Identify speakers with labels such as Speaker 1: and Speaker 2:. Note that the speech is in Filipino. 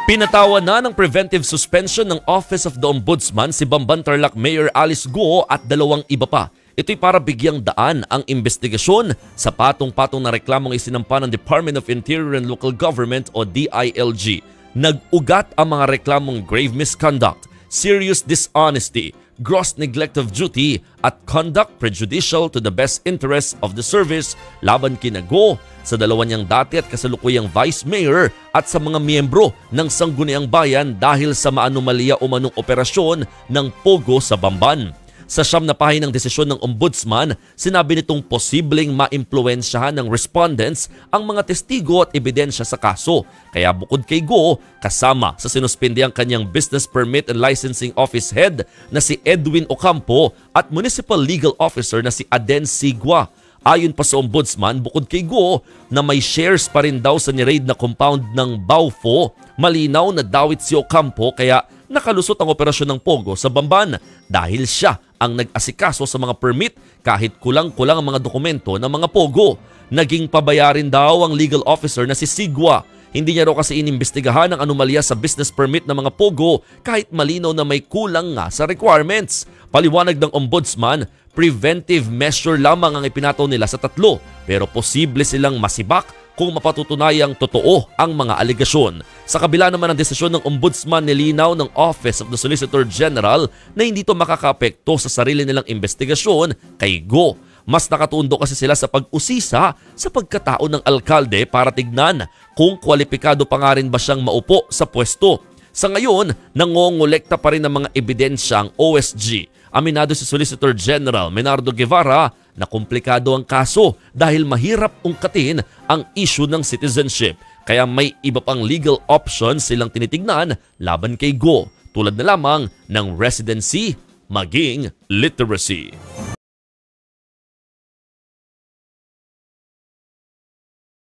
Speaker 1: Pinatawan na ng preventive suspension ng Office of the Ombudsman si Bamban Tarlac Mayor Alice Guo at 2 iba pa. Ito'y para bigyang daan ang investigasyon sa patong-patong na reklamong isinampa ng Department of Interior and Local Government o DILG. Nag-ugat ang mga reklamong grave misconduct, serious dishonesty, gross neglect of duty at conduct prejudicial to the best interests of the service laban kina Guo, sa 2 niyang dati at kasalukuyang Vice Mayor at sa mga miyembro ng Sangguniang Bayan dahil sa maanumalya o manong operasyon ng Pogo sa Bamban. Sa 9 na pahinang desisyon ng Ombudsman, sinabi nitong posibleng maimpluwensyahan ng respondents ang mga testigo at ebidensya sa kaso. Kaya bukod kay Guo, kasama sa sinuspindi ang kanyang Business Permit and Licensing Office Head na si Edwin Ocampo at Municipal Legal Officer na si Aden Sigua. Ayon pa sa Ombudsman, bukod kay Guo na may shares pa rin daw sa niraid na compound ng Baufo, malinaw na dawit si Ocampo kaya nakalusot ang operasyon ng Pogo sa Bamban dahil siya ang nag-asikaso sa mga permit kahit kulang-kulang ang mga dokumento ng mga Pogo. Naging pabayarin daw ang legal officer na si Sigua. Hindi niya raw kasi inimbestigahan ang anomalya sa business permit ng mga Pogo kahit malinaw na may kulang nga sa requirements. Paliwanag ng Ombudsman, preventive measure lamang ang ipinataw nila sa 3 pero posible silang masibak kung mapatutunayang totoo ang mga aligasyon. Sa kabila naman ng desisyon ng Ombudsman, nilinaw ng Office of the Solicitor General na hindi ito makakaapekto sa sarili nilang investigasyon kay Guo. Mas nakatundo kasi sila sa pag-usisa sa pagkatao ng alkalde para tignan kung kwalipikado pa nga rin ba siyang maupo sa pwesto. Sa ngayon, nangongolekta pa rin ng mga ebidensya ang OSG. Aminado si Solicitor General Menardo Guevara na komplikado ang kaso dahil mahirap ungkatin ang issue ng citizenship. Kaya may iba pang legal options silang tinitignan laban kay Guo, tulad na lamang ng residency maging literacy.